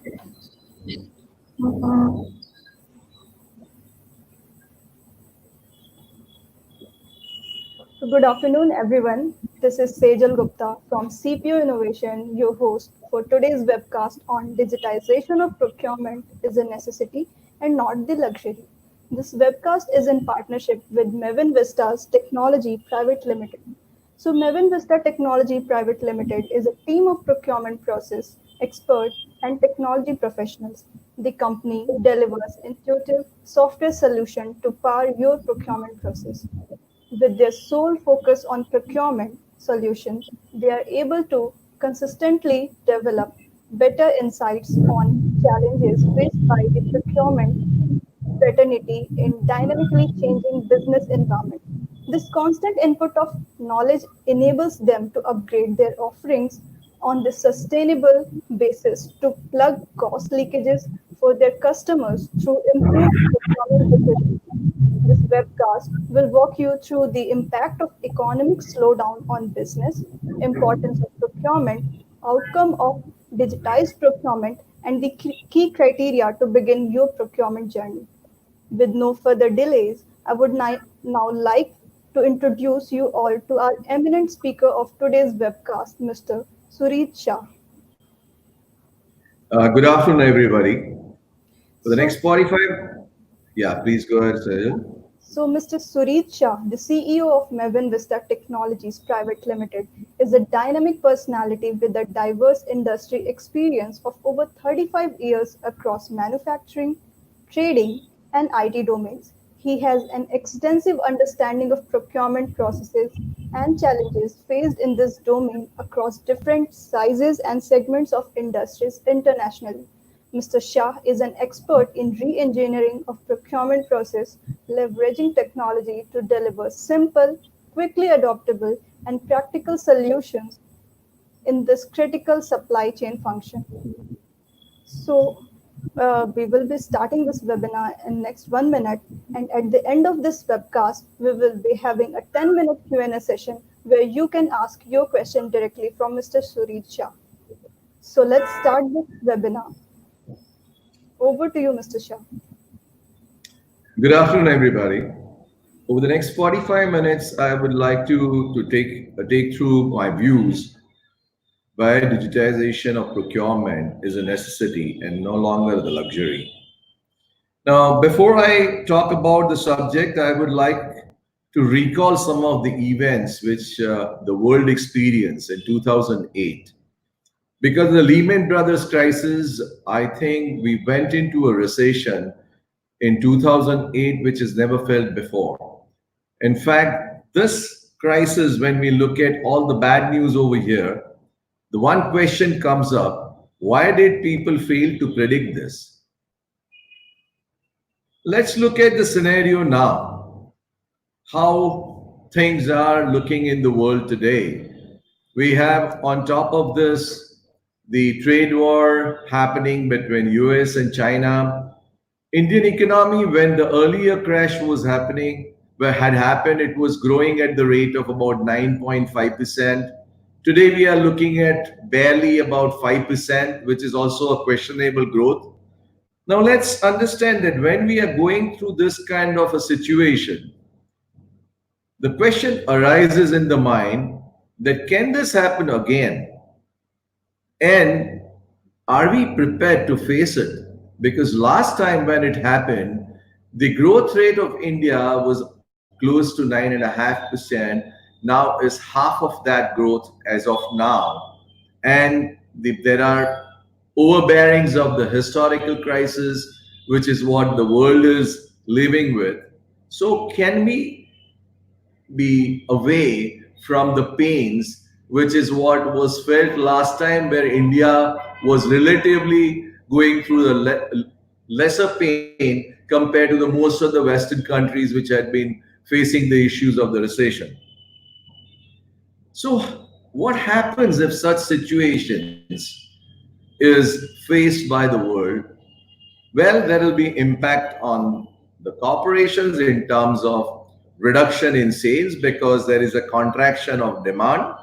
So good afternoon, everyone. This is Sejal Gupta from CPO Innovation, your host for today's webcast on digitization of procurement is a necessity and not the luxury. This webcast is in partnership with Mevin Vistas Technology Private Limited. So Mevin Vista Technology Private Limited is a team of procurement process experts and technology professionals. The company delivers intuitive software solution to power your procurement process. With their sole focus on procurement solutions, they are able to consistently develop better insights on challenges faced by the procurement fraternity in dynamically changing business environment. This constant input of knowledge enables them to upgrade their offerings on the sustainable basis to plug cost leakages for their customers through improved procurement decisions. This webcast will walk you through the impact of economic slowdown on business, importance of procurement, outcome of digitized procurement, and the key criteria to begin your procurement journey. With no further delays, I would now like to introduce you all to our eminent speaker of today's webcast, Mr. Surit Shah. Good afternoon, everybody. For the next So, 45, yeah, please go ahead, Sahil. So, Mr. Surit Shah, the CEO of Mevin Vista Technologies Private Limited, is a dynamic personality with a diverse industry experience of over 35 years across manufacturing, trading, and IT domains. He has an extensive understanding of procurement processes and challenges faced in this domain across different sizes and segments of industries internationally. Mr. Shah is an expert in re-engineering of procurement process, leveraging technology to deliver simple, quickly adoptable, and practical solutions in this critical supply chain function. So, we will be starting this webinar in next 1 minute, and at the end of this webcast, we will be having a 10-minute Q&A session where you can ask your question directly from Mr. Surit Shah. So let's start this webinar. Over to you, Mr. Shah. Good afternoon, everybody. Over the next 45 minutes, I would like to take through my views why digitization of procurement is a necessity and no longer the luxury. Now, before I talk about the subject, I would like to recall some of the events which the world experienced in 2008. Because of the Lehman Brothers crisis, I think we went into a recession in 2008, which is never felt before. In fact, this crisis, when we look at all the bad news over here, the one question comes up: why did people fail to predict this? Let's look at the scenario now, how things are looking in the world today. We have, on top of this, the trade war happening between US and China. Indian economy, when the earlier crash was happening, where had happened, it was growing at the rate of about 9.5%. Today we are looking at barely about 5%, which is also a questionable growth. Now let's understand that when we are going through this kind of a situation, the question arises in the mind that can this happen again? And are we prepared to face it? Because last time when it happened, the growth rate of India was close to 9.5%. Now is half of that growth as of now. And there are overbearings of the historical crisis, which is what the world is living with. So can we be away from the pains, which is what was felt last time, where India was relatively going through the lesser pain compared to the most of the Western countries which had been facing the issues of the recession. So what happens if such situations is faced by the world? Well, there will be impact on the corporations in terms of reduction in sales because there is a contraction of demand.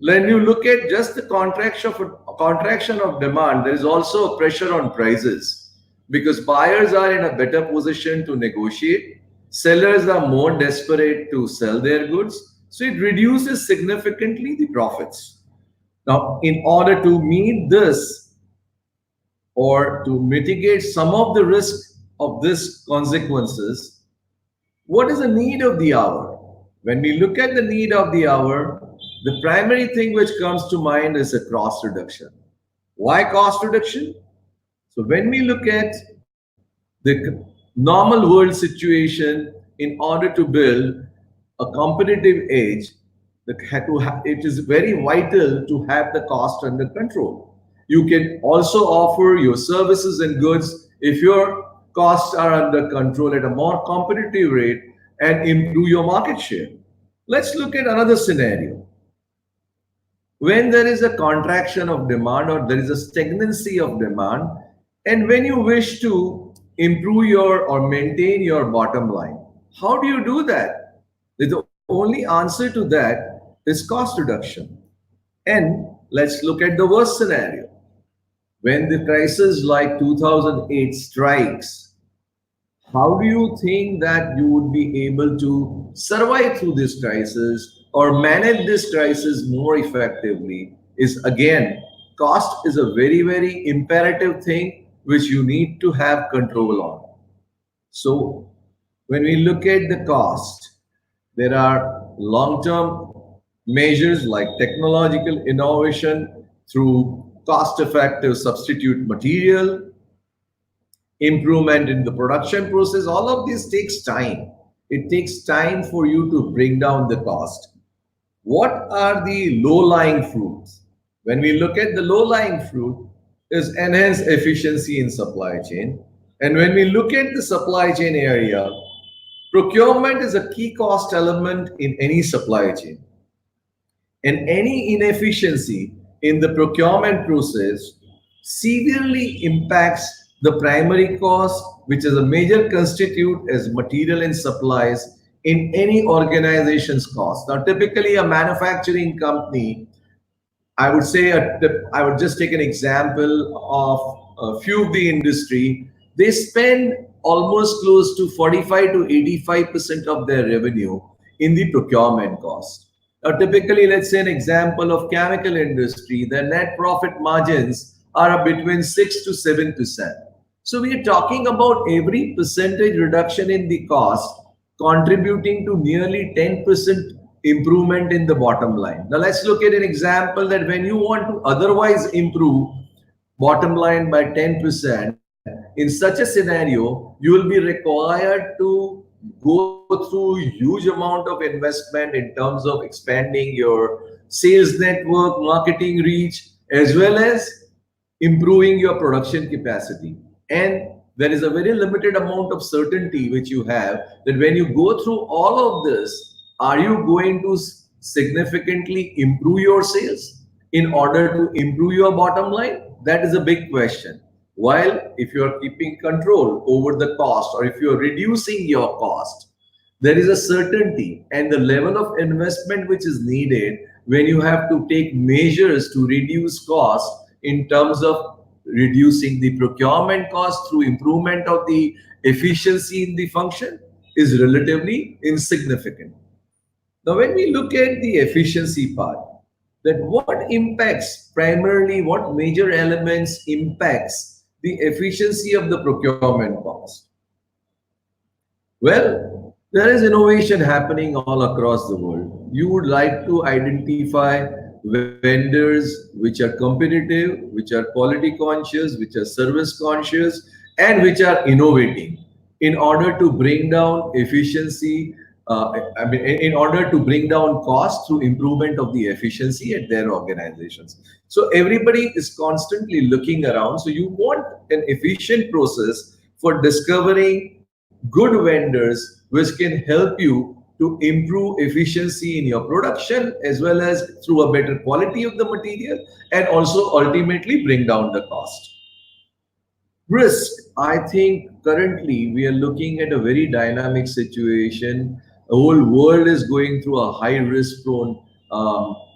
When you look at just the contraction contraction of demand, there is also a pressure on prices because buyers are in a better position to negotiate, sellers are more desperate to sell their goods, so it reduces significantly the profits. Now, in order to meet this or to mitigate some of the risk of this consequences, what is the need of the hour? When we look at the need of the hour, the primary thing which comes to mind is a cost reduction. Why cost reduction? So when we look at the normal world situation, in order to build a competitive edge, it is very vital to have the cost under control. You can also offer your services and goods if your costs are under control at a more competitive rate and improve your market share. Let's look at another scenario. When there is a contraction of demand or there is a stagnancy of demand, and when you wish to improve your or maintain your bottom line, how do you do that? The only answer to that is cost reduction. And let's look at the worst scenario. When the crisis like 2008 strikes, how do you think that you would be able to survive through this crisis or manage this crisis more effectively? Is again, cost is a very, very imperative thing which you need to have control on. So, when we look at the cost, there are long term measures like technological innovation through cost effective substitute material, improvement in the production process. All of this takes time. It takes time for you to bring down the cost. What are the low-lying fruits? When we look at the low-lying fruit, is enhanced efficiency in supply chain. And when we look at the supply chain area, procurement is a key cost element in any supply chain. And any inefficiency in the procurement process severely impacts the primary cost, which is a major constitute as material and supplies in any organization's cost. Now, typically, a manufacturing company, I would say, I would just take an example of a few of the industry. They spend almost close to 45 to 85% of their revenue in the procurement cost. Now, typically, let's say an example of chemical industry, the net profit margins are between 6 to 7%. So we are talking about every percentage reduction in the cost contributing to nearly 10% improvement in the bottom line. Now let's look at an example that when you want to otherwise improve bottom line by 10%, in such a scenario, you will be required to go through huge amount of investment in terms of expanding your sales network, marketing reach, as well as improving your production capacity. And there is a very limited amount of certainty which you have that when you go through all of this, are you going to significantly improve your sales in order to improve your bottom line? That is a big question. While if you are keeping control over the cost or if you are reducing your cost, there is a certainty and the level of investment which is needed when you have to take measures to reduce cost in terms of reducing the procurement cost through improvement of the efficiency in the function is relatively insignificant. Now, when we look at the efficiency part, that what impacts primarily, what major elements impacts the efficiency of the procurement cost? Well, there is innovation happening all across the world. You would like to identify vendors which are competitive, which are quality conscious, which are service conscious, and which are innovating in order to bring down efficiency. In order to bring down cost through improvement of the efficiency at their organizations. So everybody is constantly looking around. So you want an efficient process for discovering good vendors which can help you to improve efficiency in your production as well as through a better quality of the material and also ultimately bring down the cost. Risk, I think currently we are looking at a very dynamic situation. The whole world is going through a high risk prone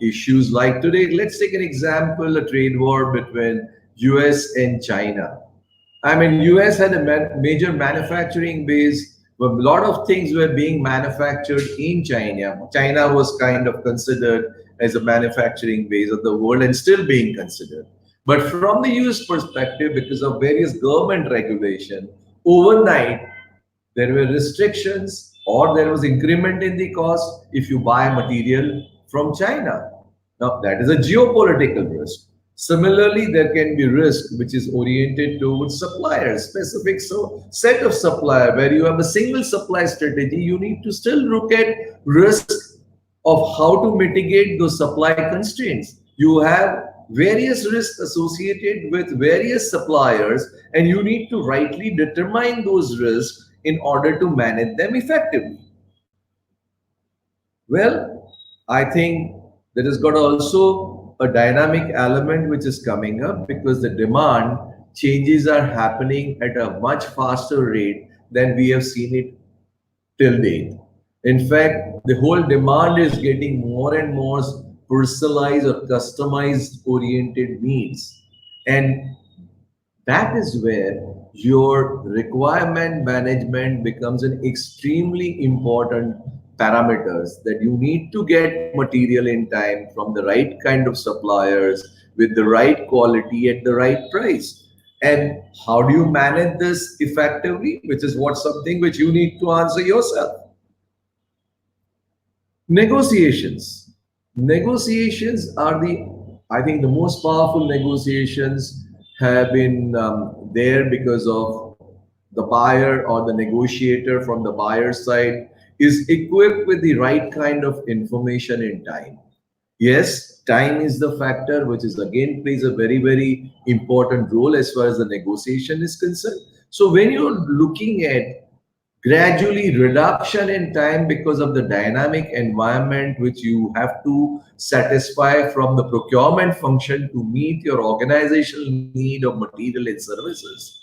issues like today. Let's take an example: a trade war between US and China. I mean, US had a major manufacturing base where a lot of things were being manufactured in China. China was kind of considered as a manufacturing base of the world and still being considered. But from the US perspective, because of various government regulation, overnight there were restrictions or there was increment in the cost if you buy material from China. Now, that is a geopolitical risk. Similarly, there can be risk which is oriented towards suppliers, specific set of supplier where you have a single supply strategy. You need to still look at risk of how to mitigate those supply constraints. You have various risks associated with various suppliers, and you need to rightly determine those risks in order to manage them effectively. Well, I think there has got also a dynamic element which is coming up because the demand changes are happening at a much faster rate than we have seen it till date. In fact, the whole demand is getting more and more personalized or customized oriented needs. And that is where your requirement management becomes an extremely important parameters that you need to get material in time from the right kind of suppliers with the right quality at the right price. And how do you manage this effectively, which is what something which you need to answer yourself. Negotiations. Negotiations are I think, the most powerful negotiations have been there because of the buyer or the negotiator from the buyer side is equipped with the right kind of information in time. Yes, time is the factor which is again plays a very, very important role as far as the negotiation is concerned. So when you're looking at gradually reduction in time because of the dynamic environment which you have to satisfy from the procurement function to meet your organizational need of material and services,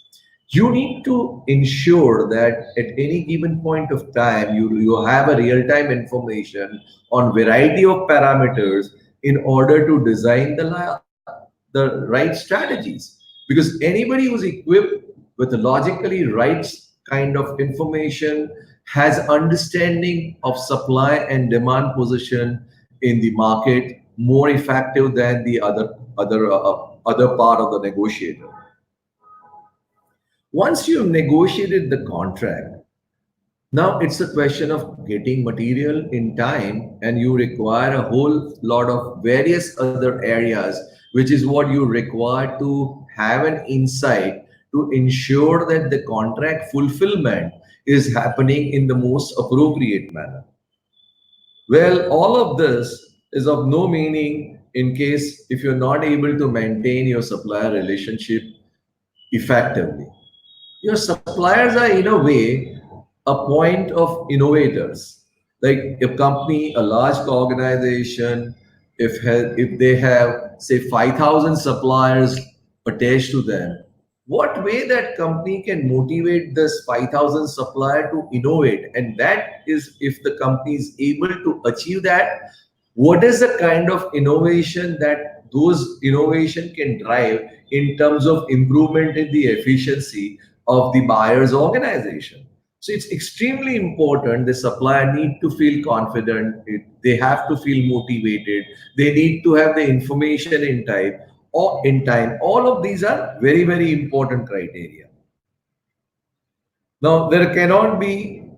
you need to ensure that at any given point of time you have a real-time information on variety of parameters in order to design the right strategies, because anybody who's equipped with the logically right kind of information has understanding of supply and demand position in the market more effective than the other part of the negotiator. Once you've negotiated the contract, now it's a question of getting material in time, and you require a whole lot of various other areas, which is what you require to have an insight to ensure that the contract fulfillment is happening in the most appropriate manner. Well, all of this is of no meaning in case if you're not able to maintain your supplier relationship effectively. Your suppliers are, in a way, a point of innovators. Like a company, a large organization, if they have say 5,000 suppliers attached to them, what way that company can motivate this 5,000 supplier to innovate? And that is if the company is able to achieve that, what is the kind of innovation that those innovation can drive in terms of improvement in the efficiency of the buyer's organization. So it's extremely important. The supplier need to feel confident. They have to feel motivated. They need to have the information in time or in time. All of these are very, very important criteria. Now, there cannot be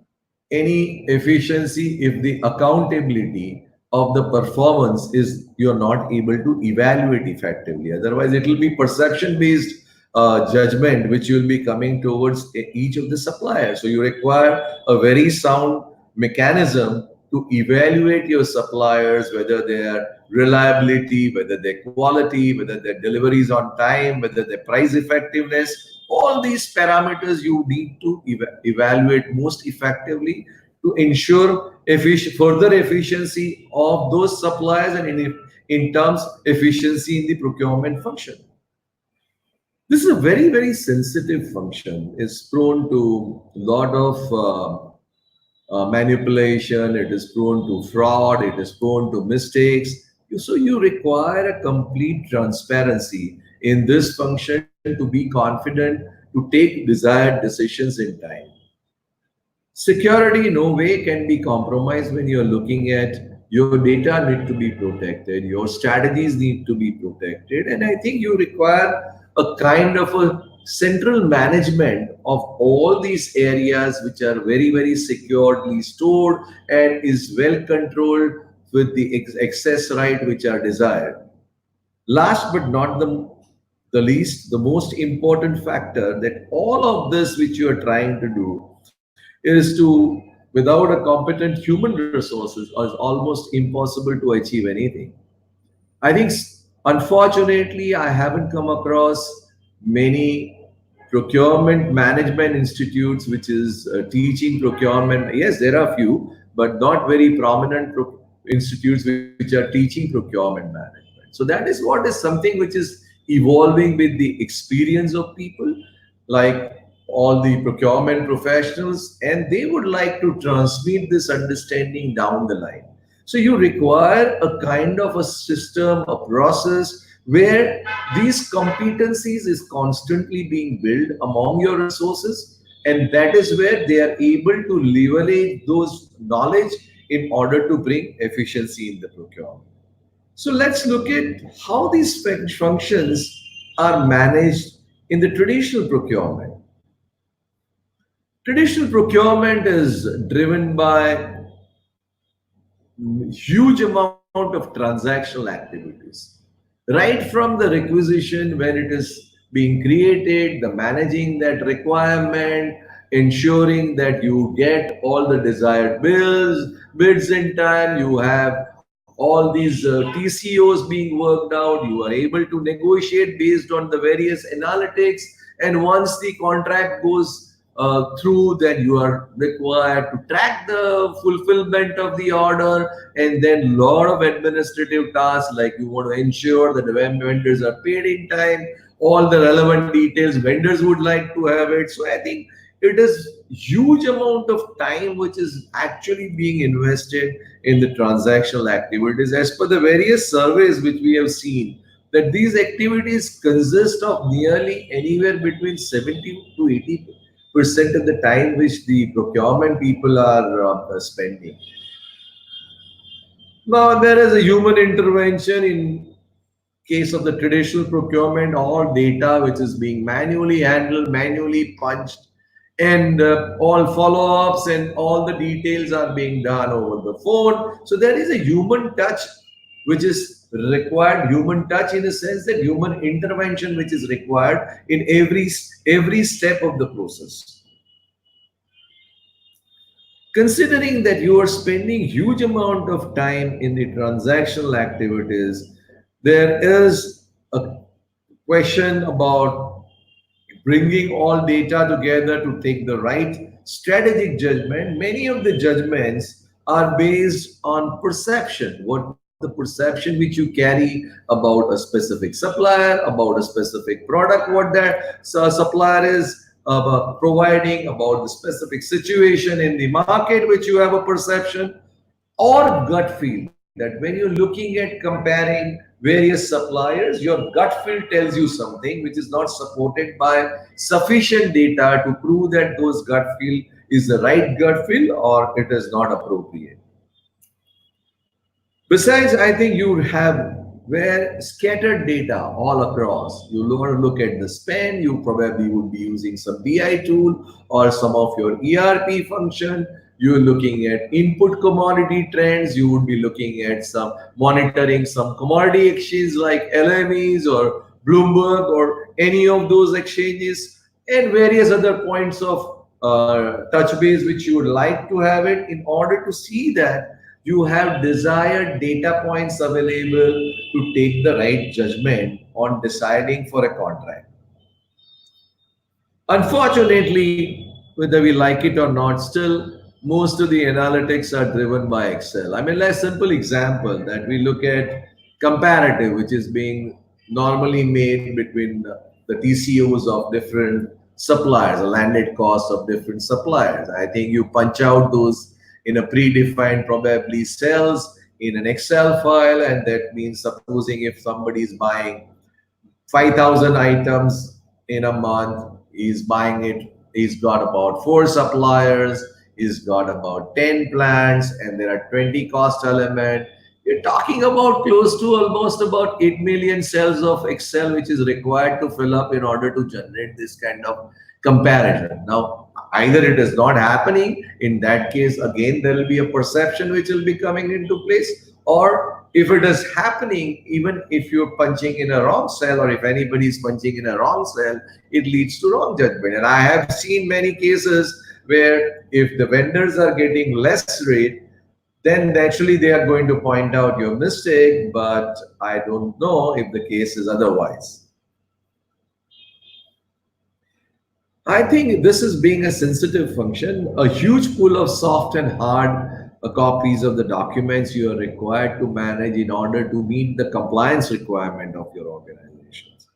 any efficiency if the accountability of the performance is you're not able to evaluate effectively. Otherwise, it will be perception based judgment which you'll be coming towards each of the suppliers. So you require a very sound mechanism to evaluate your suppliers, whether their reliability, whether their quality, whether their deliveries on time, whether their price effectiveness. All these parameters you need to evaluate most effectively to ensure further efficiency of those suppliers and in terms efficiency in the procurement function. This is a very, very sensitive function. It's prone to a lot of manipulation, it is prone to fraud, it is prone to mistakes. So you require a complete transparency in this function to be confident to take desired decisions in time. Security no way can be compromised when you're looking at your data need to be protected, your strategies need to be protected, and I think you require a kind of a central management of all these areas which are very, very securely stored and is well controlled with the access right which are desired. Last but not the least, the most important factor that all of this which you are trying to do is to, without a competent human resources, is almost impossible to achieve anything. I think, unfortunately, I haven't come across many procurement management institutes which is teaching procurement. Yes, there are few, but not very prominent institutes which are teaching procurement management. So that is what is something which is evolving with the experience of people, like all the procurement professionals, and they would like to transmit this understanding down the line. So you require a kind of a system, a process where these competencies is constantly being built among your resources, and that is where they are able to leverage those knowledge in order to bring efficiency in the procurement. So let's look at how these functions are managed in the traditional procurement. Traditional procurement is driven by huge amount of transactional activities, right from the requisition when it is being created, the managing that requirement, ensuring that you get all the desired bids in time, you have all these TCOs being worked out, you are able to negotiate based on the various analytics, and once the contract goes through, then you are required to track the fulfillment of the order, and then lot of administrative tasks, like you want to ensure that the vendors are paid in time, all the relevant details vendors would like to have it. So I think it is huge amount of time which is actually being invested in the transactional activities, as per the various surveys which we have seen, that these activities consist of nearly anywhere between 70 to 80% of the time which the procurement people are spending. Now there is a human intervention in case of the traditional procurement, all data which is being manually handled, manually punched, and all follow-ups and all the details are being done over the phone. So there is a human touch which is required, human touch in the sense that human intervention which is required in every step of the process. Considering that you are spending huge amount of time in the transactional activities, there is a question about bringing all data together to take the right strategic judgment. Many of the judgments are based on perception, what the perception which you carry about a specific supplier, about a specific product, what that supplier is providing, about the specific situation in the market which you have a perception, or gut feel, that when you're looking at comparing various suppliers, your gut feel tells you something which is not supported by sufficient data to prove that those gut feel is the right gut feel or it is not appropriate. Besides, I think you have where scattered data all across. You want to look at the spend, you probably would be using some BI tool or some of your ERP function. You're looking at input commodity trends. You would be looking at some monitoring some commodity exchange like LMEs or Bloomberg or any of those exchanges, and various other points of touch base which you would like to have it in order to see that you have desired data points available to take the right judgment on deciding for a contract. Unfortunately, whether we like it or not, still most of the analytics are driven by Excel. I mean, like simple example that we look at comparative, which is being normally made between the TCOs of different suppliers, a landed cost of different suppliers. I think you punch out those in a predefined probably cells in an Excel file, and that means supposing if somebody is buying 5,000 items in a month. He's buying it. He's got about four suppliers. He's got about 10 plants, and there are 20 cost element. You're talking about close to almost about 8 million cells of Excel, which is required to fill up in order to generate this kind of comparison. Now, either it is not happening, in that case, again, there will be a perception which will be coming into place, or if it is happening, even if you're punching in a wrong cell or if anybody is punching in a wrong cell, it leads to wrong judgment. And I have seen many cases where if the vendors are getting less rate, then naturally they are going to point out your mistake, but I don't know if the case is otherwise. I think this is being a sensitive function, a huge pool of soft and hard copies of the documents you are required to manage in order to meet the compliance requirement of your organizations.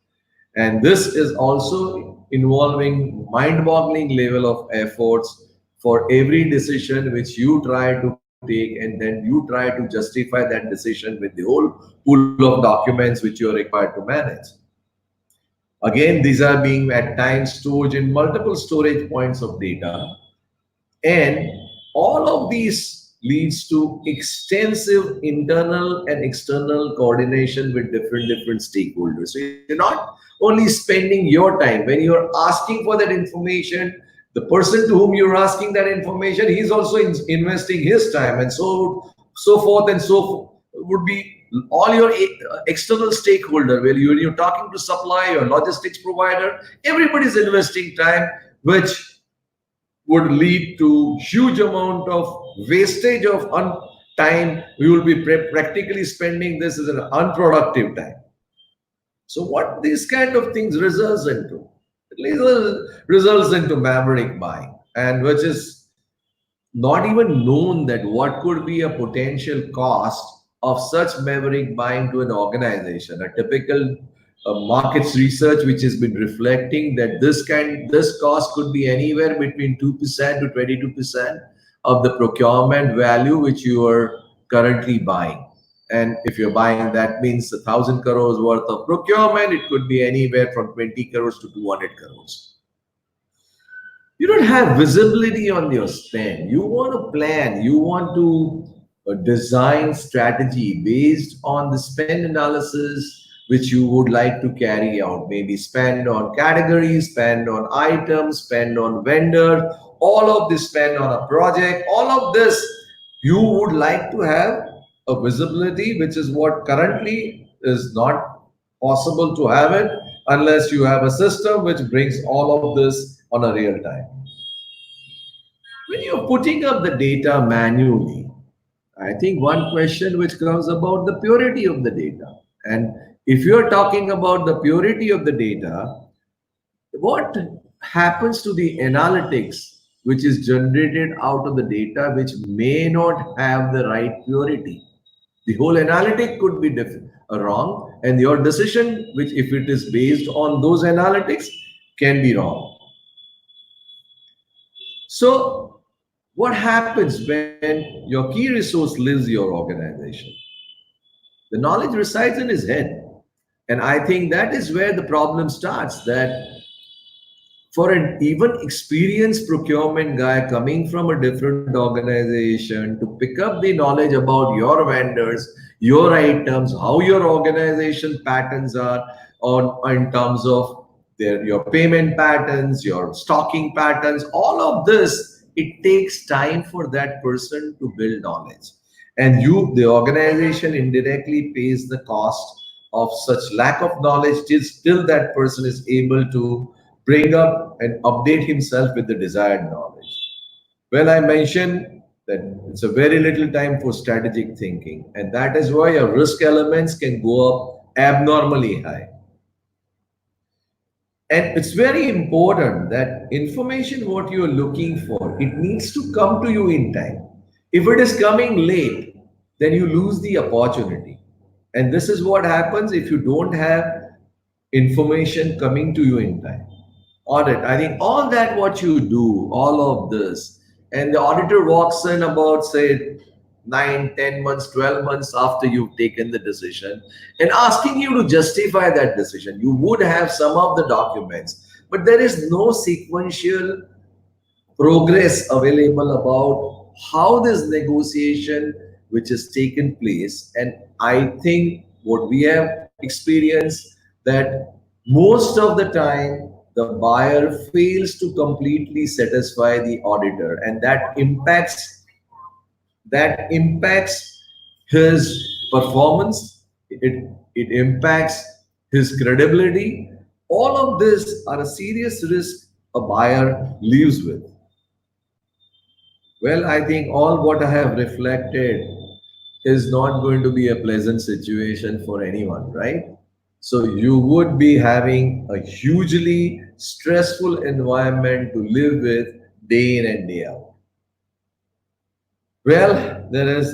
And this is also involving mind-boggling level of efforts for every decision which you try to take, and then you try to justify that decision with the whole pool of documents which you are required to manage. Again, these are being at times stored in multiple storage points of data, and all of these leads to extensive internal and external coordination with different stakeholders. So you're not only spending your time when you're asking for that information, the person to whom you're asking that information, he's also investing his time, and so forth and so would be all your external stakeholder. Where you're talking to supplier or logistics provider, everybody's investing time, which would lead to huge amount of wastage of time. We will be practically spending this as an unproductive time. So what these kind of things results into? Results into maverick buying, and which is not even known that what could be a potential cost of such maverick buying to an organization. A typical markets research which has been reflecting that this cost could be anywhere between 2% to 22% of the procurement value which you are currently buying. And if you're buying, that means 1,000 crores worth of procurement, it could be anywhere from 20 crores to 200 crores. You don't have visibility on your spend. You want to plan, you want to design strategy based on the spend analysis which you would like to carry out. Maybe spend on categories, spend on items, spend on vendor, all of this, spend on a project, all of this you would like to have a visibility, which is what currently is not possible to have it unless you have a system which brings all of this on a real time. When you're putting up the data manually, I think one question which comes about the purity of the data. And if you're talking about the purity of the data, what happens to the analytics which is generated out of the data which may not have the right purity? The whole analytic could be wrong, and your decision, which if it is based on those analytics, can be wrong. So what happens when your key resource leaves your organization? The knowledge resides in his head. And I think that is where the problem starts, that for an even experienced procurement guy coming from a different organization to pick up the knowledge about your vendors, your items, how your organization patterns are on in terms of your payment patterns, your stocking patterns, all of this, it takes time for that person to build knowledge. And the organization indirectly pays the cost of such lack of knowledge till still that person is able to bring up and update himself with the desired knowledge. Well, I mentioned that it's a very little time for strategic thinking, and that is why your risk elements can go up abnormally high. And it's very important that information what you're looking for, it needs to come to you in time. If it is coming late, then you lose the opportunity. And this is what happens if you don't have information coming to you in time. Audit. I think all that what you do, all of this, and the auditor walks in about, say, 9, 10 months, 12 months after you've taken the decision and asking you to justify that decision. You would have some of the documents, but there is no sequential progress available about how this negotiation which has taken place. And I think what we have experienced, that most of the time the buyer fails to completely satisfy the auditor, and that impacts his performance. It impacts his credibility. All of this are a serious risk a buyer lives with. Well, I think all what I have reflected is not going to be a pleasant situation for anyone, right? So you would be having a hugely stressful environment to live with day in and day out. Well, there is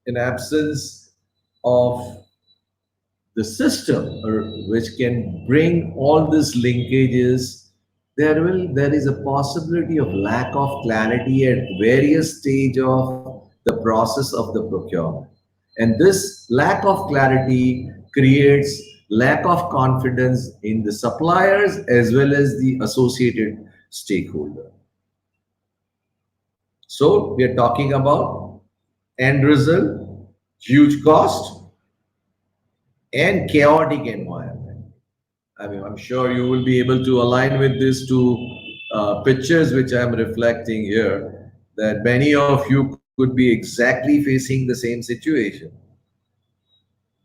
an absence of the system which can bring all these linkages. There is a possibility of lack of clarity at various stage of the process of the procurement, and this lack of clarity creates lack of confidence in the suppliers as well as the associated stakeholder. So we are talking about end result, huge cost, and chaotic environment. I mean, I'm sure you will be able to align with these two pictures which I'm reflecting here, that many of you could be exactly facing the same situation.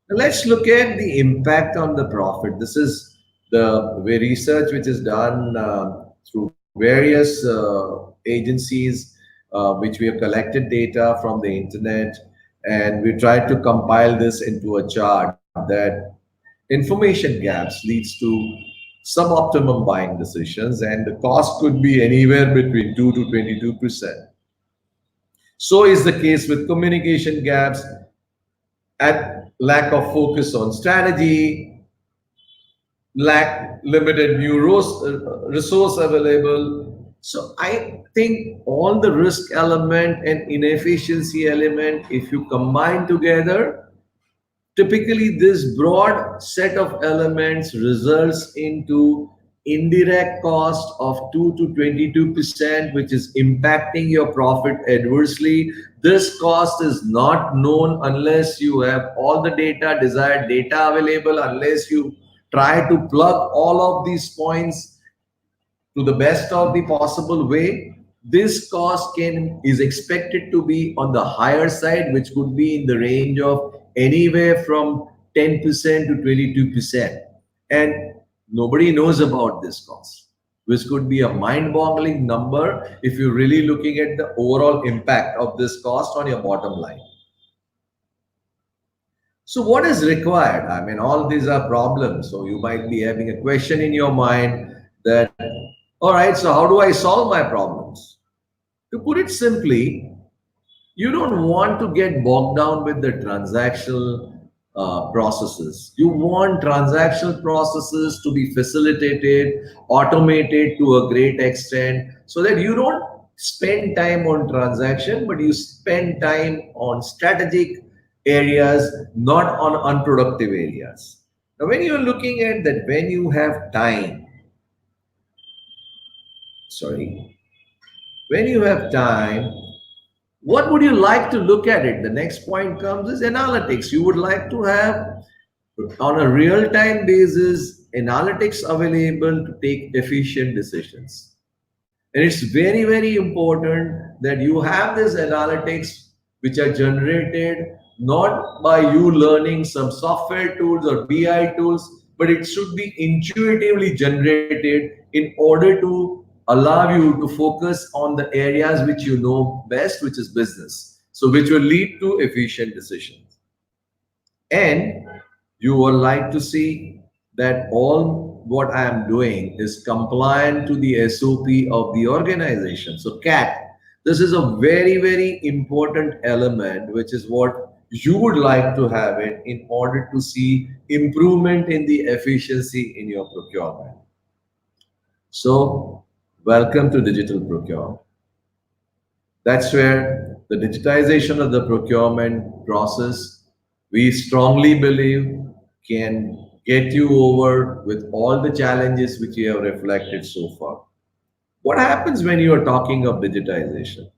Now let's look at the impact on the profit. This is the research which is done through various agencies, which we have collected data from the internet, and we tried to compile this into a chart that information gaps leads to suboptimum buying decisions, and the cost could be anywhere between 2 to 22%. So is the case with communication gaps, at lack of focus on strategy, lack limited new resource available. So I think all the risk element and inefficiency element, if you combine together, typically this broad set of elements results into indirect cost of 2 to 22%, which is impacting your profit adversely. This cost is not known unless you have all the data, desired data available, unless you try to plug all of these points to the best of the possible way. This cost can is expected to be on the higher side, which could be in the range of anywhere from 10% to 22%. And nobody knows about this cost, which could be a mind-boggling number if you're really looking at the overall impact of this cost on your bottom line. So what is required? I mean, all these are problems. So you might be having a question in your mind that, all right, so how do I solve my problems? To put it simply, you don't want to get bogged down with the transactional processes. You want transactional processes to be facilitated, automated to a great extent, so that you don't spend time on transaction, but you spend time on strategic areas, not on unproductive areas. Now, when you're looking at that, when you have time, sorry, when you have time, what would you like to look at it? The next point comes is analytics. You would like to have, on a real-time basis, analytics available to take efficient decisions. And it's very, very important that you have these analytics which are generated not by you learning some software tools or BI tools, but it should be intuitively generated in order to allow you to focus on the areas which you know best, which is business. So which will lead to efficient decisions. And you would like to see that all what I am doing is compliant to the SOP of the organization. So CAT, this is a very, very important element, which is what you would like to have it in order to see improvement in the efficiency in your procurement. So welcome to digital procurement. That's where the digitization of the procurement process, we strongly believe, can get you over with all the challenges which you have reflected so far. What happens when you are talking of digitization?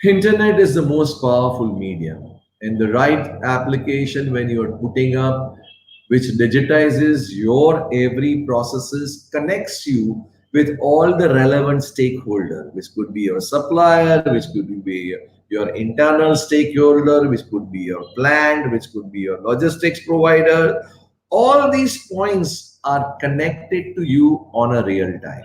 Internet is the most powerful medium, and the right application when you are putting up, which digitizes your every processes, connects you with all the relevant stakeholder, which could be your supplier, which could be your internal stakeholder, which could be your plant, which could be your logistics provider. All these points are connected to you on a real time,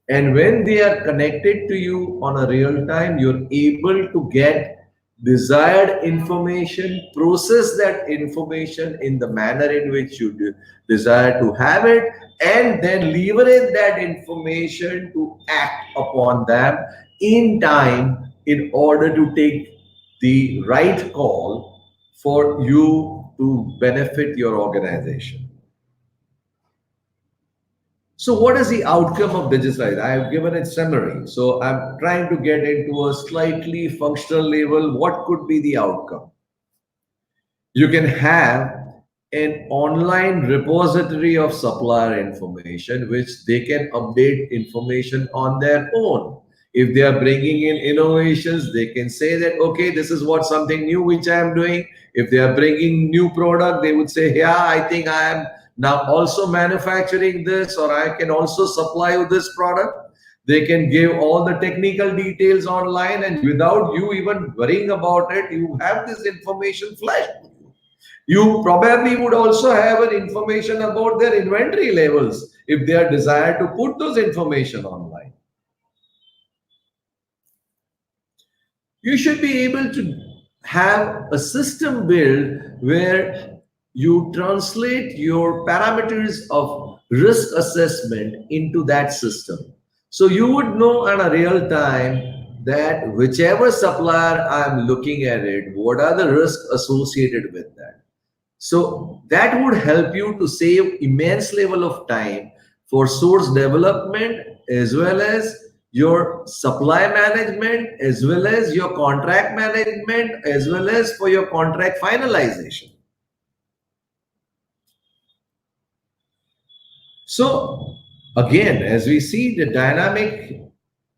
and when they are connected to you on a real time, you're able to get desired information, process that information in the manner in which you desire to have it, and then leverage that information to act upon them in time in order to take the right call for you to benefit your organization. So, what is the outcome of digitalization? I have given it summary. So, I'm trying to get into a slightly functional level. What could be the outcome? You can have an online repository of supplier information which they can update information on their own. If they are bringing in innovations, they can say that, okay, this is what something new which I am doing. If they are bringing new product, they would say, yeah, I think I am now also manufacturing this, or I can also supply you this product. They can give all the technical details online, and without you even worrying about it, you have this information flashed. You probably would also have an information about their inventory levels if they are desired to put those information online. You should be able to have a system built where you translate your parameters of risk assessment into that system. So you would know on a real time that whichever supplier I'm looking at it, what are the risks associated with that. So that would help you to save immense level of time for source development, as well as your supply management, as well as your contract management, as well as for your contract finalization. So again, as we see the dynamic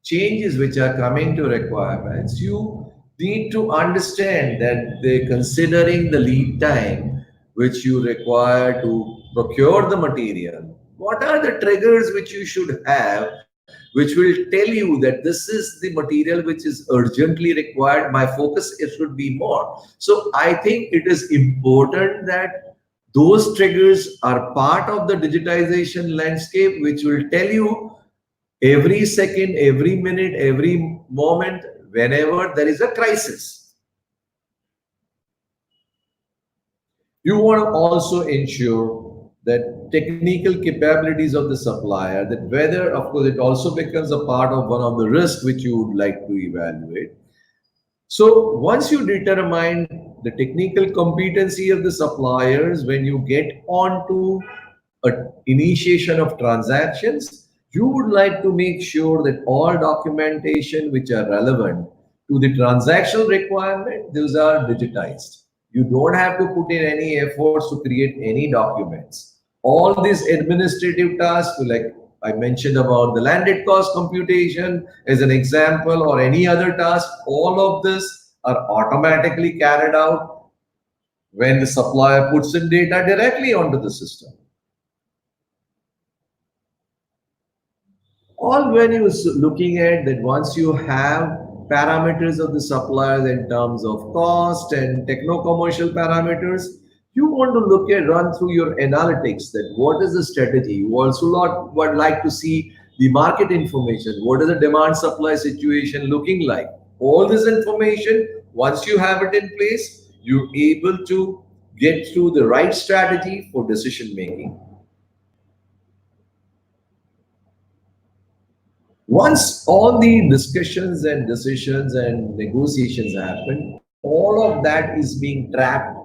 changes which are coming to requirements, you need to understand that they considering the lead time which you require to procure the material, what are the triggers which you should have which will tell you that this is the material which is urgently required, my focus it should be more. So I think it is important that those triggers are part of the digitization landscape, which will tell you every second, every minute, every moment, whenever there is a crisis. You want to also ensure that technical capabilities of the supplier, that whether, of course, it also becomes a part of one of the risks which you would like to evaluate. So once you determine the technical competency of the suppliers, when you get on to a initiation of transactions, you would like to make sure that all documentation which are relevant to the transactional requirement, those are digitized. You don't have to put in any efforts to create any documents. All these administrative tasks, like I mentioned about the landed cost computation as an example, or any other task, all of this are automatically carried out when the supplier puts in data directly onto the system. All when you're looking at that, once you have parameters of the suppliers in terms of cost and techno-commercial parameters, you want to look at run through your analytics that what is the strategy. You also would like to see the market information. What is the demand supply situation looking like? All this information, once you have it in place, you're able to get through the right strategy for decision making. Once all the discussions and decisions and negotiations happen, all of that is being tracked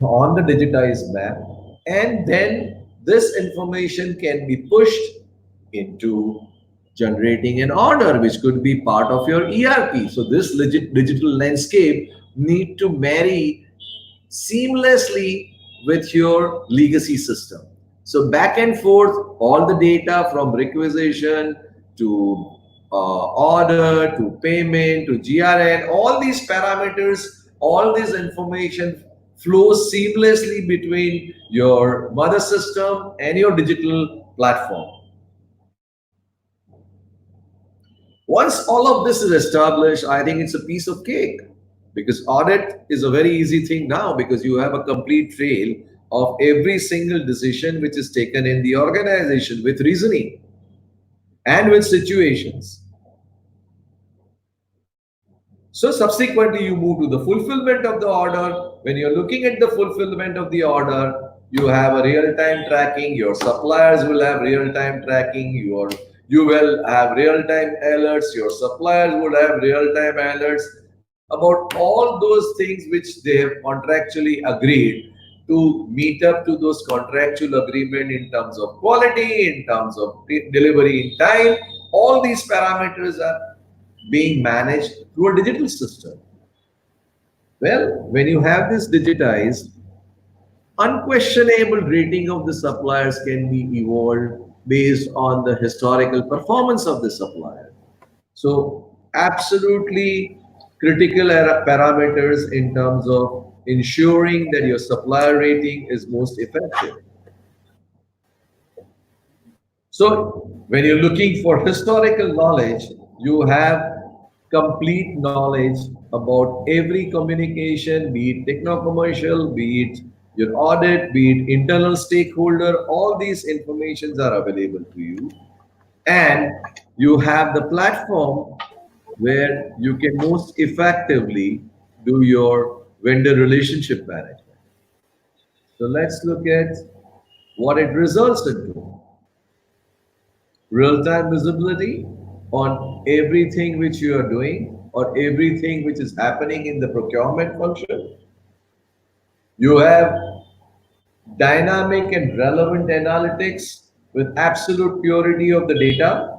on the digitized map, and then this information can be pushed into generating an order which could be part of your ERP. So this digital landscape need to marry seamlessly with your legacy system. So back and forth, all the data from requisition to order to payment to GRN, all these parameters, all this information flows seamlessly between your mother system and your digital platform. Once all of this is established, I think it's a piece of cake because audit is a very easy thing now because you have a complete trail of every single decision which is taken in the organization with reasoning and with situations. So subsequently, you move to the fulfillment of the order. When you're looking at the fulfillment of the order, you have a real-time tracking. Your suppliers will have real-time tracking. You will have real-time alerts. Your suppliers would have real-time alerts about all those things which they have contractually agreed to meet up to those contractual agreement in terms of quality, in terms of delivery in time. All these parameters are being managed through a digital system. Well, when you have this digitized, unquestionable rating of the suppliers can be evolved based on the historical performance of the supplier. So, absolutely critical parameters in terms of ensuring that your supplier rating is most effective. So, when you're looking for historical knowledge, you have complete knowledge about every communication, be it techno-commercial, be it your audit, be it internal stakeholder, all these informations are available to you. And you have the platform where you can most effectively do your vendor relationship management. So let's look at what it results into. Real-time visibility on everything which you are doing or everything which is happening in the procurement function. You have dynamic and relevant analytics with absolute purity of the data.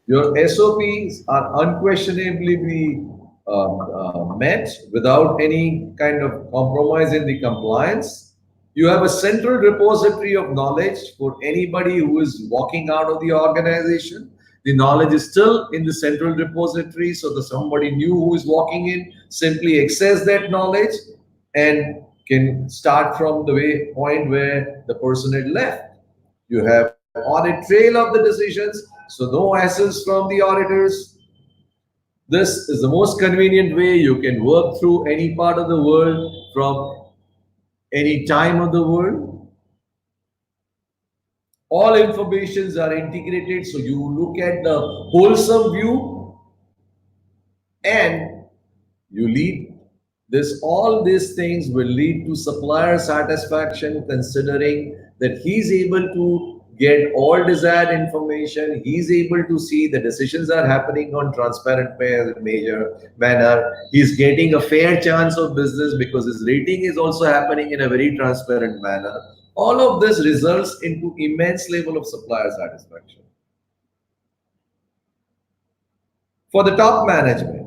Your SOPs are unquestionably be met without any kind of compromise in the compliance. You have a central repository of knowledge for anybody who is walking out of the organization. The knowledge is still in the central repository, so that somebody new who is walking in simply access that knowledge and can start from the point where the person had left. You have audit trail of the decisions, so no hassles from the auditors. This is the most convenient way you can work through any part of the world from any time of the world. All informations are integrated, so you look at the wholesome view and you lead this. All these things will lead to supplier satisfaction, considering that he's able to get all desired information. He's able to see the decisions are happening on transparent major manner. He's getting a fair chance of business because his rating is also happening in a very transparent manner. All of this results into immense level of supplier satisfaction. For the top management,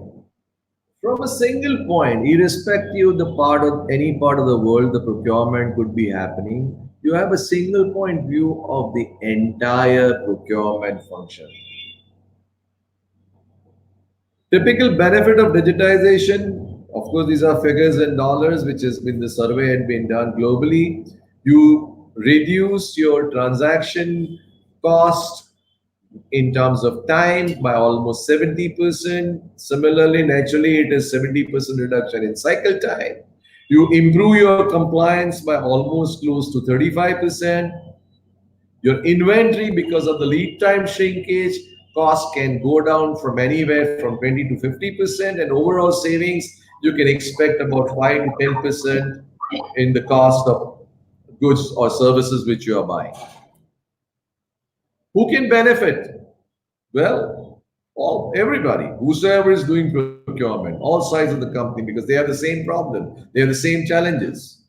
from a single point, irrespective of the part of any part of the world the procurement could be happening, you have a single point view of the entire procurement function. Typical benefit of digitization, of course, these are figures in dollars, which has been the survey had been done globally. You reduce your transaction cost in terms of time by almost 70%. Similarly, naturally, it is 70% reduction in cycle time. You improve your compliance by almost close to 35%. Your inventory, because of the lead time shrinkage, cost can go down from anywhere from 20 to 50%, and overall savings you can expect about 5 to 10% in the cost of goods or services which you are buying. Who can benefit? Well, everybody, whosoever is doing procurement, all sides of the company, because they have the same problem, they have the same challenges.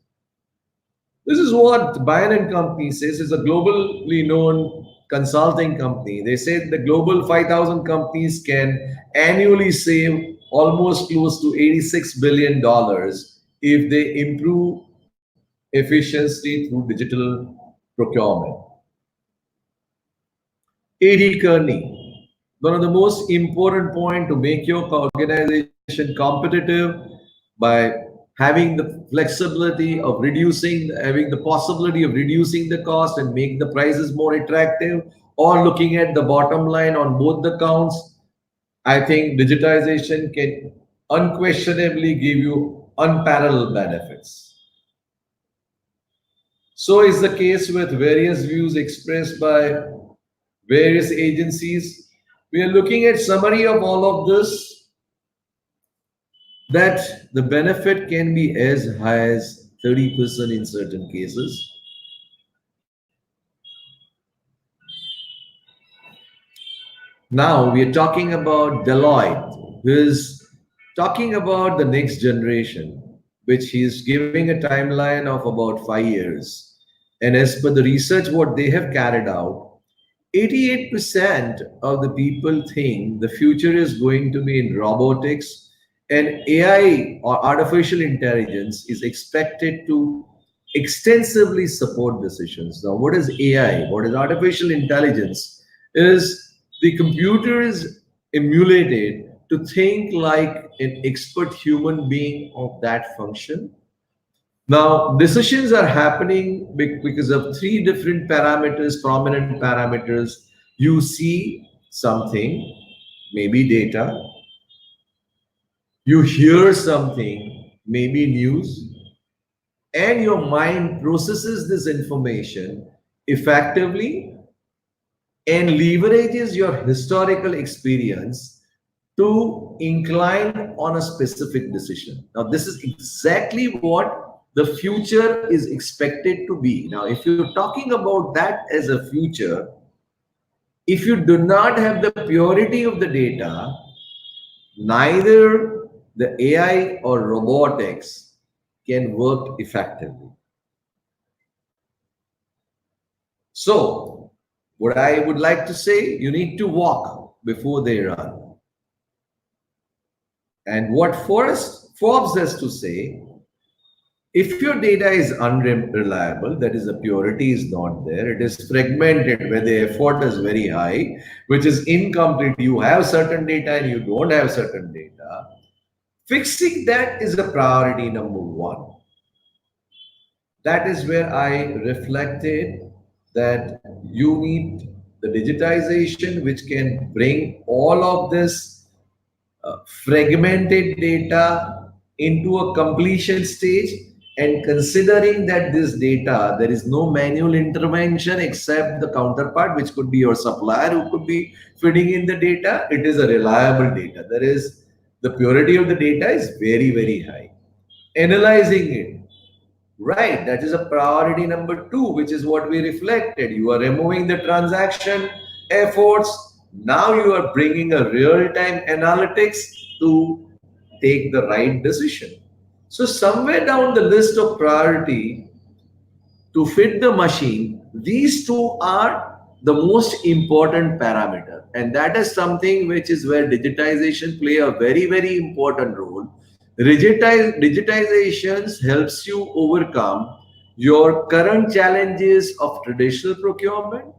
This is what Bain and Company says is a globally known consulting company. They said the global 5,000 companies can annually save almost close to $86 billion if they improve efficiency through digital procurement. AD Kearney, one of the most important point to make your organization competitive by having the flexibility of having the possibility of reducing the cost and make the prices more attractive, or looking at the bottom line on both the counts. I think digitization can unquestionably give you unparalleled benefits. So is the case with various views expressed by various agencies. We are looking at summary of all of this, that the benefit can be as high as 30% in certain cases. Now we are talking about Deloitte, who is talking about the next generation, which he is giving a timeline of about 5 years. And as per the research what they have carried out, 88% of the people think the future is going to be in robotics, and AI or artificial intelligence is expected to extensively support decisions. Now, what is AI? What is artificial intelligence? Is the computer is emulated to think like an expert human being of that function. Now, decisions are happening because of three different parameters, prominent parameters. You see something, maybe data, you hear something, maybe news, and your mind processes this information effectively and leverages your historical experience to incline on a specific decision. Now, this is exactly what the future is expected to be. Now, if you're talking about that as a future, if you do not have the purity of the data, neither the AI or robotics can work effectively. So, what I would like to say, you need to walk before they run. And what Forbes has to say, if your data is unreliable, that is, the purity is not there, it is fragmented where the effort is very high, which is incomplete, you have certain data and you don't have certain data, fixing that is a priority number one. That is where I reflected that you need the digitization which can bring all of this fragmented data into a completion stage, and considering that this data there is no manual intervention except the counterpart, which could be your supplier who could be feeding in the data, it is a reliable data. There is the purity of the data is very, very high. Analyzing it, right, that is a priority number two, which is what we reflected. You are removing the transaction efforts. Now you are bringing a real-time analytics to take the right decision. So somewhere down the list of priority to fit the machine, these two are the most important parameter. And that is something which is where digitization play a very, very important role. Digitizations helps you overcome your current challenges of traditional procurement.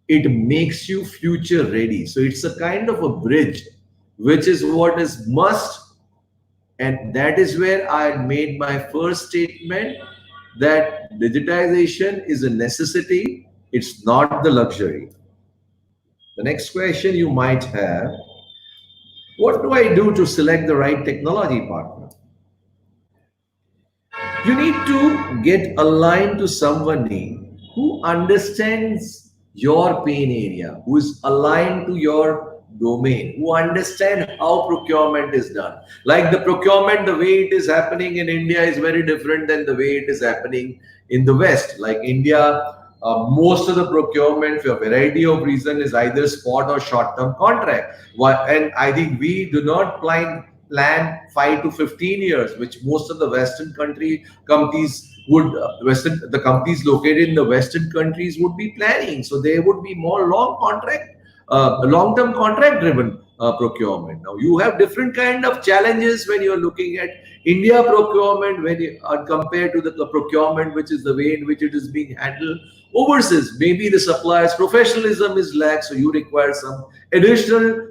It makes you future ready. So it's a kind of a bridge, which is what is must. And that is where I made my first statement that digitization is a necessity. It's not the luxury. The next question you might have, what do I do to select the right technology partner? You need to get aligned to somebody who understands your pain area, who is aligned to your domain, who understand how procurement is done. Like the procurement, the way it is happening in India is very different than the way it is happening in the West. Like India, most of the procurement for a variety of reasons is either spot or short-term contract. And I think we do not plan 5 to 15 years, which most of the Western country companies would Western the companies located in the Western countries would be planning. So there would be more long-term contract driven procurement. Now you have different kind of challenges when you're looking at India procurement when you are compared to the procurement, which is the way in which it is being handled overseas. Maybe the supplier's professionalism is lack, so you require some additional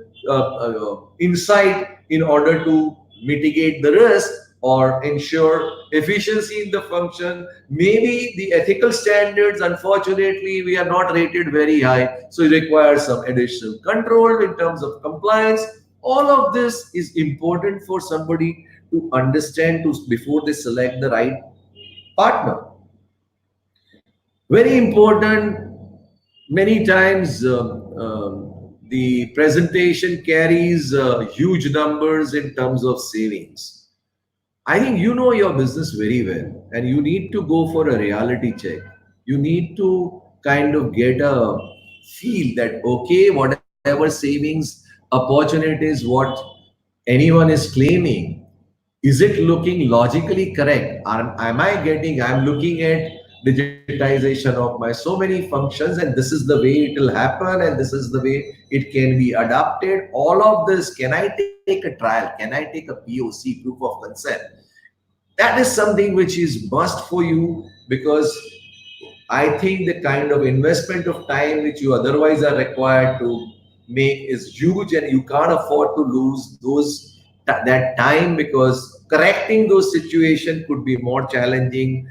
insight in order to mitigate the risk or ensure efficiency in the function. Maybe the ethical standards, unfortunately, we are not rated very high, so it requires some additional control in terms of compliance. All of this is important for somebody to understand to before they select the right partner. Very important. Many times the presentation carries huge numbers in terms of savings. I think you know your business very well, and you need to go for a reality check. You need to kind of get a feel that, okay, whatever savings opportunities, what anyone is claiming, is it looking logically correct? Am I getting, I'm looking at digitization of my so many functions, and this is the way it will happen, and this is the way it can be adapted. All of this, can I take a trial? Can I take a POC, proof of concept? That is something which is must for you, because I think the kind of investment of time which you otherwise are required to make is huge, and you can't afford to lose that time, because correcting those situations could be more challenging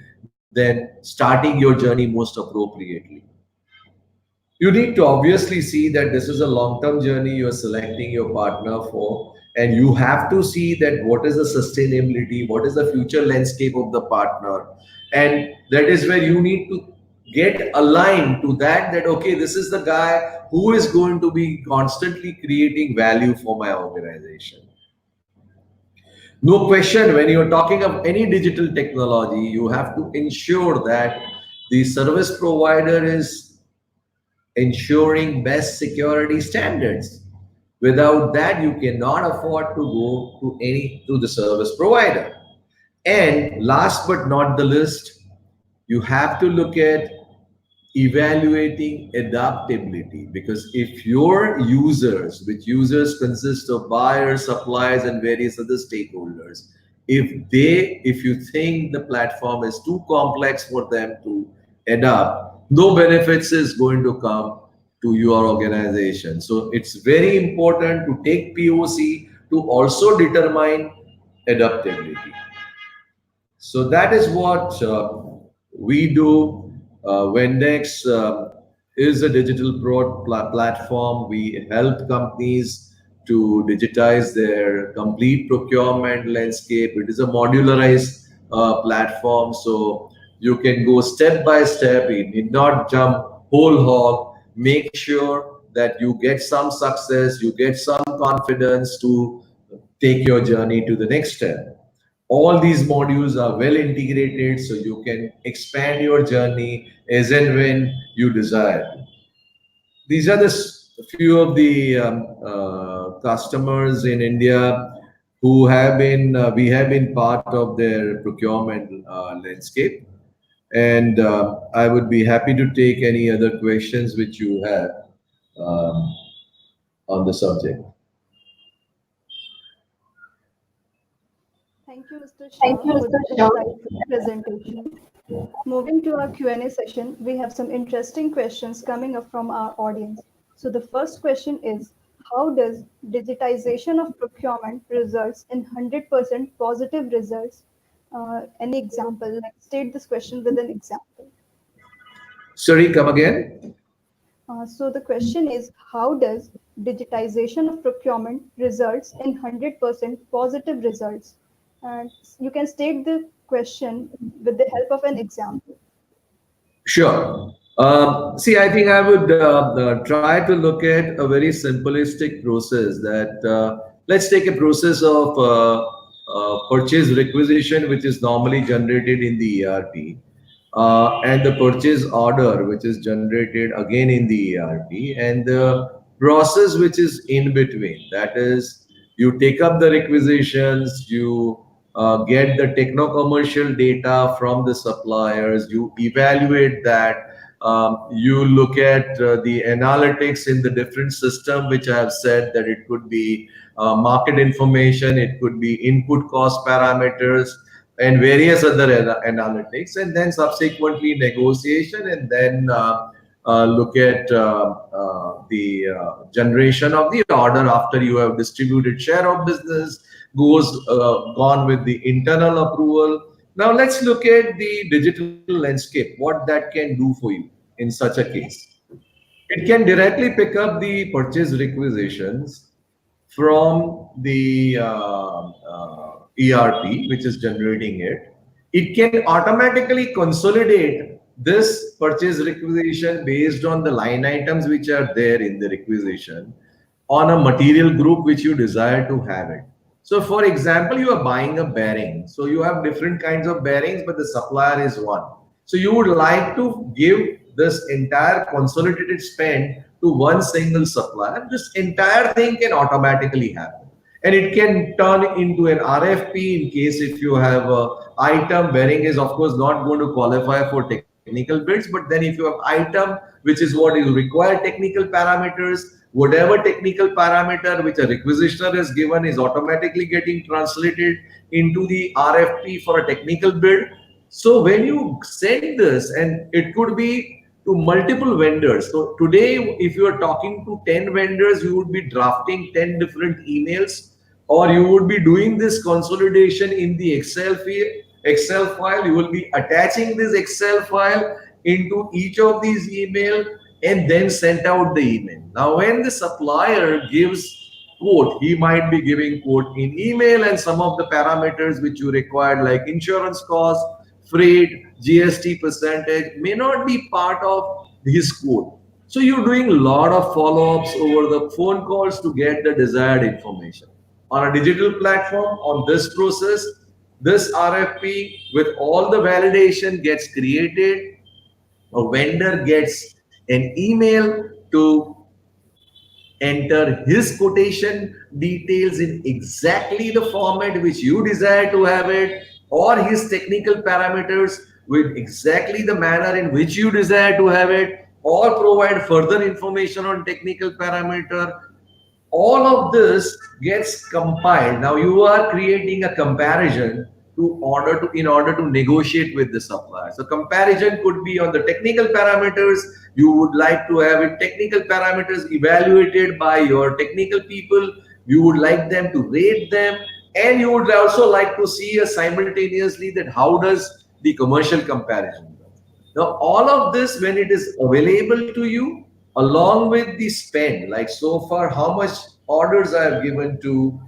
than starting your journey most appropriately. You need to obviously see that this is a long-term journey you're selecting your partner for, and you have to see that what is the sustainability, what is the future landscape of the partner, and that is where you need to get aligned to that okay, this is the guy who is going to be constantly creating value for my organization. No question, when you're talking of any digital technology, you have to ensure that the service provider is ensuring best security standards. Without that, you cannot afford to go to the service provider. And last but not the least, you have to look at evaluating adaptability, because if your users, which users consist of buyers, suppliers, and various other stakeholders, if you think the platform is too complex for them to adapt, no benefits is going to come to your organization. So it's very important to take POC to also determine adaptability. So that is what we do. Vendex is a digital platform. We help companies to digitize their complete procurement landscape. It is a modularized platform, so you can go step by step. You need not jump whole hog. Make sure that you get some success, you get some confidence to take your journey to the next step. All these modules are well integrated, so you can expand your journey as and when you desire. These are few of the customers in India who have been we have been part of their procurement landscape, and I would be happy to take any other questions which you have um, on the subject. Thank you, Mr. Shah, for the insightful presentation. Moving to our Q&A session, we have some interesting questions coming up from our audience. So the first question is, how does digitization of procurement results in 100% positive results? Any example? Like state this question with an example. Sorry, come again. So the question is, how does digitization of procurement results in 100% positive results? And you can state the question with the help of an example. Sure. See, I think I would try to look at a very simplistic process that let's take a process of purchase requisition, which is normally generated in the ERP, and the purchase order, which is generated again in the ERP, and the process which is in between. That is, you take up the requisitions, you get the techno-commercial data from the suppliers, you evaluate that, you look at the analytics in the different system, which I have said that it could be market information, it could be input cost parameters, and various other analytics, and then subsequently negotiation, and then look at the generation of the order after you have distributed share of business, goes gone with the internal approval. Now let's look at the digital landscape, what that can do for you in such a case. It can directly pick up the purchase requisitions from the ERP, which is generating it. It can automatically consolidate this purchase requisition based on the line items which are there in the requisition on a material group which you desire to have it. So, for example, you are buying a bearing. So, you have different kinds of bearings, but the supplier is one. So, you would like to give this entire consolidated spend to one single supplier. This entire thing can automatically happen, and it can turn into an RFP in case if you have a item. Bearing is of course not going to qualify for technical bids, but then if you have item which is what you require technical parameters, whatever technical parameter which a requisitioner is given is automatically getting translated into the RFP for a technical bid. So when you send this, and it could be to multiple vendors. So today, if you are talking to 10 vendors, you would be drafting 10 different emails, or you would be doing this consolidation in the Excel file. You will be attaching this Excel file into each of these email and then sent out the email. Now, when the supplier gives quote, he might be giving quote in email, and some of the parameters which you required, like insurance cost, freight, GST percentage, may not be part of his quote. So you're doing a lot of follow-ups over the phone calls to get the desired information. On a digital platform, on this process, this RFP with all the validation gets created. A vendor gets an email to enter his quotation details in exactly the format which you desire to have it, or his technical parameters with exactly the manner in which you desire to have it, or provide further information on technical parameter. All of this gets compiled. Now you are creating a comparison in order to negotiate with the supplier. So comparison could be on the technical parameters. You would like to have it technical parameters evaluated by your technical people. You would like them to rate them, and you would also like to see simultaneously that how does the commercial comparison go. Now, all of this, when it is available to you, along with the spend, like so far, how much orders I have given to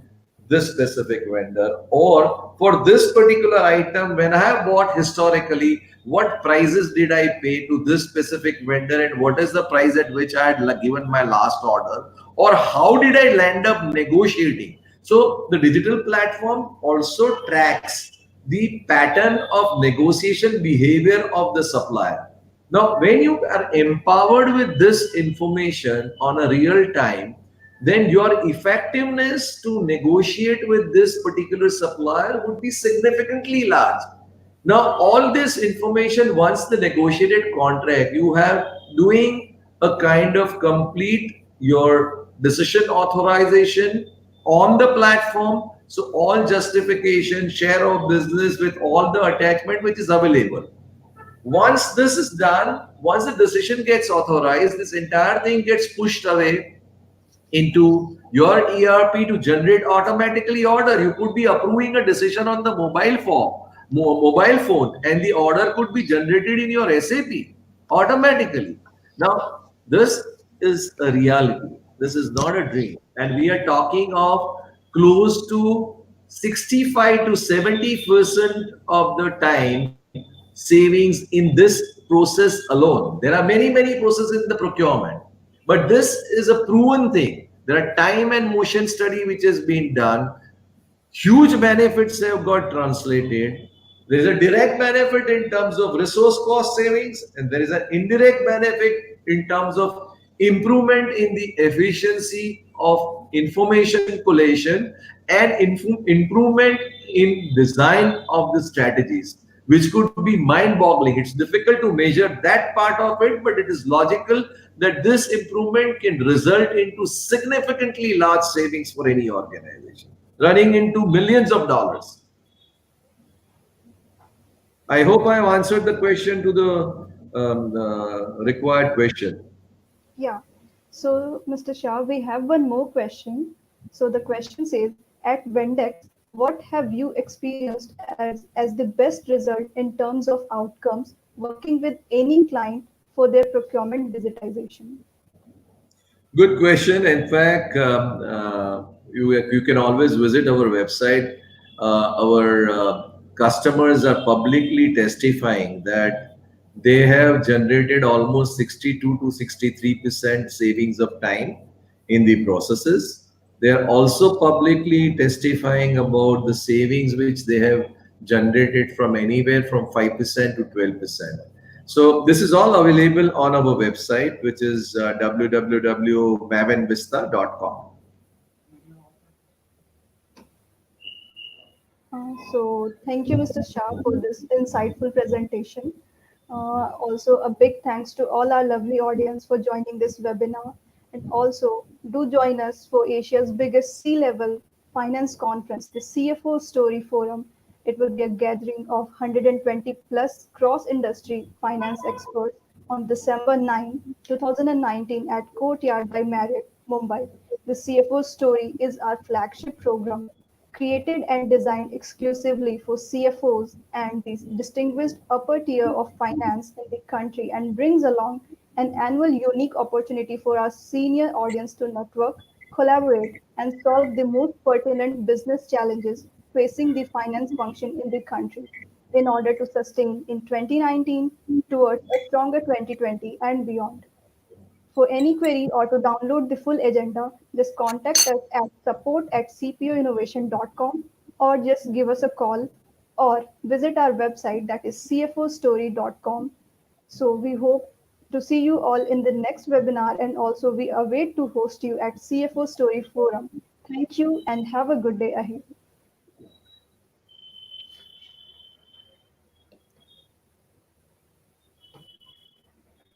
this specific vendor, or for this particular item, when I have bought historically, what prices did I pay to this specific vendor, and what is the price at which I had given my last order, or how did I land up negotiating. So the digital platform also tracks the pattern of negotiation behavior of the supplier. Now, when you are empowered with this information on a real time, then your effectiveness to negotiate with this particular supplier would be significantly large. Now, all this information, once the negotiated contract, you have doing a kind of complete your decision authorization on the platform. So all justification, share of business with all the attachment which is available. Once this is done, once the decision gets authorized, this entire thing gets pushed away into your ERP to generate automatically order. You could be approving a decision on the mobile phone, and the order could be generated in your SAP automatically. Now, this is a reality. This is not a dream. And we are talking of close to 65 to 70% of the time savings in this process alone. There are many, many processes in the procurement, but this is a proven thing. There are time and motion study which has been done. Huge benefits have got translated. There is a direct benefit in terms of resource cost savings, and there is an indirect benefit in terms of improvement in the efficiency of information collation and improvement in design of the strategies, which could be mind-boggling. It's difficult to measure that part of it, but it is logical that this improvement can result into significantly large savings for any organization, running into millions of dollars. I hope I have answered the question to the required question. Yeah. So, Mr. Shah, we have one more question. So the question says, at Vendex, what have you experienced as the best result in terms of outcomes working with any client for their procurement digitization? Good question. In fact, you can always visit our website. Our customers are publicly testifying that they have generated almost 62 to 63% savings of time in the processes. They are also publicly testifying about the savings which they have generated from anywhere from 5% to 12%. So this is all available on our website, which is www.mavenvista.com. So thank you, Mr. Shah, for this insightful presentation. Also, a big thanks to all our lovely audience for joining this webinar. And also, do join us for Asia's biggest C-level finance conference, the CFO Story Forum. It will be a gathering of 120 plus cross-industry finance experts on December 9, 2019 at Courtyard by Marriott, Mumbai. The CFO Story is our flagship program created and designed exclusively for CFOs and the distinguished upper tier of finance in the country and brings along an annual unique opportunity for our senior audience to network, collaborate, and solve the most pertinent business challenges facing the finance function in the country in order to sustain in 2019 towards a stronger 2020 and beyond. For any query or to download the full agenda, just contact us at support@cpoinnovation.com or just give us a call or visit our website that is cfostory.com. So we hope to see you all in the next webinar and also we await to host you at CFO Story Forum. Thank you and have a good day ahead.